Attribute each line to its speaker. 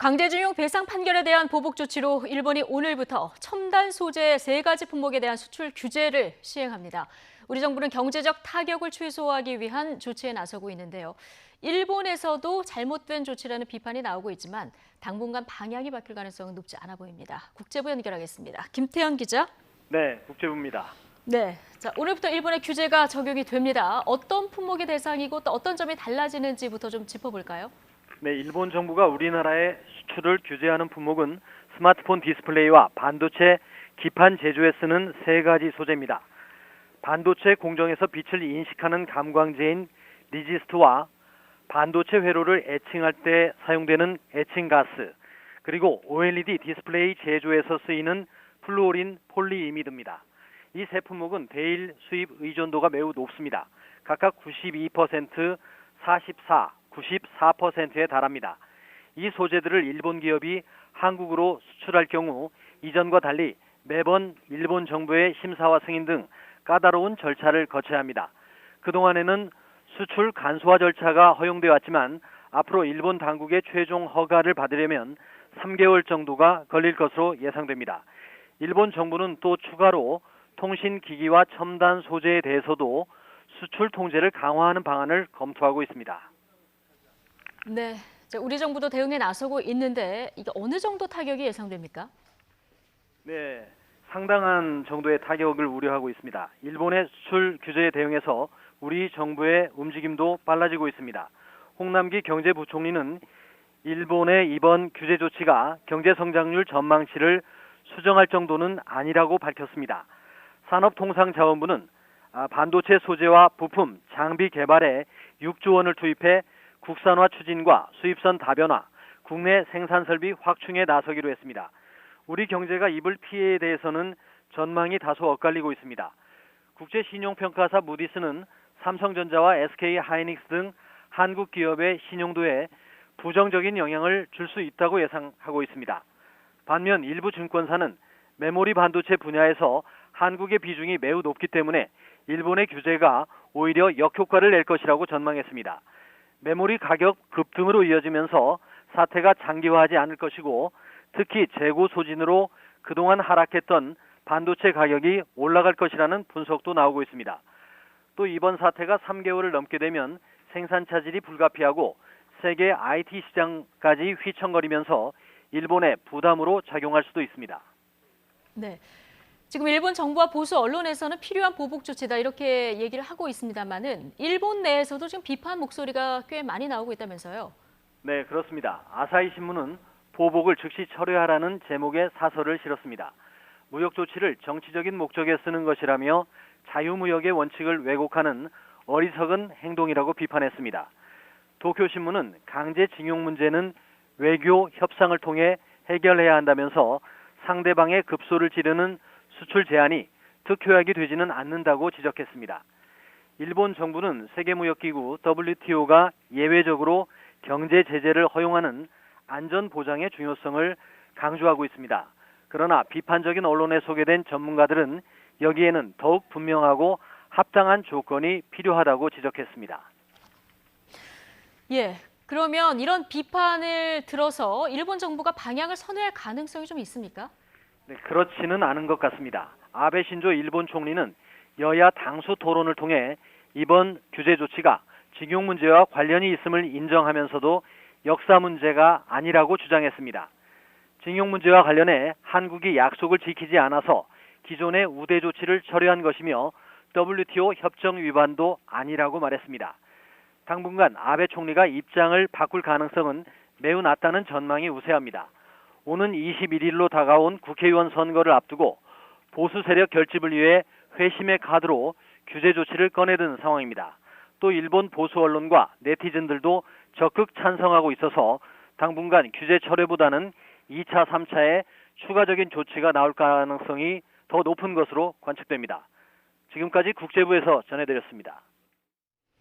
Speaker 1: 강제징용 배상 판결에 대한 보복 조치로 일본이 오늘부터 첨단 소재 3가지 품목에 대한 수출 규제를 시행합니다. 우리 정부는 경제적 타격을 최소화하기 위한 조치에 나서고 있는데요. 일본에서도 잘못된 조치라는 비판이 나오고 있지만 당분간 방향이 바뀔 가능성은 높지 않아 보입니다. 국제부 연결하겠습니다. 김태현 기자.
Speaker 2: 네, 국제부입니다.
Speaker 1: 네, 자, 오늘부터 일본의 규제가 적용이 됩니다. 어떤 품목이 대상이고 또 어떤 점이 달라지는지부터 좀 짚어볼까요?
Speaker 2: 네, 일본 정부가 우리나라의 수출을 규제하는 품목은 스마트폰 디스플레이와 반도체 기판 제조에 쓰는 3가지 소재입니다. 반도체 공정에서 빛을 인식하는 감광제인 리지스트와 반도체 회로를 에칭할 때 사용되는 에칭가스, 그리고 OLED 디스플레이 제조에서 쓰이는 플루오린 폴리이미드입니다. 이 세 품목은 대일 수입 의존도가 매우 높습니다. 각각 92%, 44, 94%에 달합니다. 이 소재들을 일본 기업이 한국으로 수출할 경우 이전과 달리 매번 일본 정부의 심사와 승인 등 까다로운 절차를 거쳐야 합니다. 그동안에는 수출 간소화 절차가 허용되어 왔지만 앞으로 일본 당국의 최종 허가를 받으려면 3개월 정도가 걸릴 것으로 예상됩니다. 일본 정부는 또 추가로 통신기기와 첨단 소재에 대해서도 수출 통제를 강화하는 방안을 검토하고 있습니다.
Speaker 1: 네, 우리 정부도 대응에 나서고 있는데 이게 어느 정도 타격이 예상됩니까?
Speaker 2: 네, 상당한 정도의 타격을 우려하고 있습니다. 일본의 수출 규제에 대응해서 우리 정부의 움직임도 빨라지고 있습니다. 홍남기 경제부총리는 일본의 이번 규제 조치가 경제성장률 전망치를 수정할 정도는 아니라고 밝혔습니다. 산업통상자원부는 반도체 소재와 부품, 장비 개발에 6조 원을 투입해 국산화 추진과 수입선 다변화, 국내 생산설비 확충에 나서기로 했습니다. 우리 경제가 입을 피해에 대해서는 전망이 다소 엇갈리고 있습니다. 국제신용평가사 무디스는 삼성전자와 SK하이닉스 등 한국 기업의 신용도에 부정적인 영향을 줄 수 있다고 예상하고 있습니다. 반면 일부 증권사는 메모리 반도체 분야에서 한국의 비중이 매우 높기 때문에 일본의 규제가 오히려 역효과를 낼 것이라고 전망했습니다. 메모리 가격 급등으로 이어지면서 사태가 장기화하지 않을 것이고 특히 재고 소진으로 그동안 하락했던 반도체 가격이 올라갈 것이라는 분석도 나오고 있습니다. 또 이번 사태가 3개월을 넘게 되면 생산 차질이 불가피하고 세계 IT 시장까지 휘청거리면서 일본의 부담으로 작용할 수도 있습니다.
Speaker 1: 네, 지금 일본 정부와 보수 언론에서는 필요한 보복 조치다 이렇게 얘기를 하고 있습니다만은 일본 내에서도 지금 비판 목소리가 꽤 많이 나오고 있다면서요.
Speaker 2: 네, 그렇습니다. 아사히 신문은 보복을 즉시 철회하라는 제목의 사설을 실었습니다. 무역 조치를 정치적인 목적에 쓰는 것이라며 자유무역의 원칙을 왜곡하는 어리석은 행동이라고 비판했습니다. 도쿄신문은 강제징용 문제는 외교 협상을 통해 해결해야 한다면서 상대방의 급소를 지르는 수출 제한이 특효약이 되지는 않는다고 지적했습니다. 일본 정부는 세계무역기구 WTO가 예외적으로 경제 제재를 허용하는 안전 보장의 중요성을 강조하고 있습니다. 그러나 비판적인 언론에 소개된 전문가들은 여기에는 더욱 분명하고 합당한 조건이 필요하다고 지적했습니다.
Speaker 1: 예, 그러면 이런 비판을 들어서 일본 정부가 방향을 선회할 가능성이 좀 있습니까?
Speaker 2: 네, 그렇지는 않은 것 같습니다. 아베 신조 일본 총리는 여야 당수 토론을 통해 이번 규제 조치가 징용 문제와 관련이 있음을 인정하면서도 역사 문제가 아니라고 주장했습니다. 징용 문제와 관련해 한국이 약속을 지키지 않아서 기존의 우대 조치를 철회한 것이며 WTO 협정 위반도 아니라고 말했습니다. 당분간 아베 총리가 입장을 바꿀 가능성은 매우 낮다는 전망이 우세합니다. 오는 21일로 다가온 국회의원 선거를 앞두고 보수 세력 결집을 위해 회심의 카드로 규제 조치를 꺼내든 상황입니다. 또 일본 보수 언론과 네티즌들도 적극 찬성하고 있어서 당분간 규제 철회보다는 2차, 3차에 추가적인 조치가 나올 가능성이 더 높은 것으로 관측됩니다. 지금까지 국제부에서 전해드렸습니다.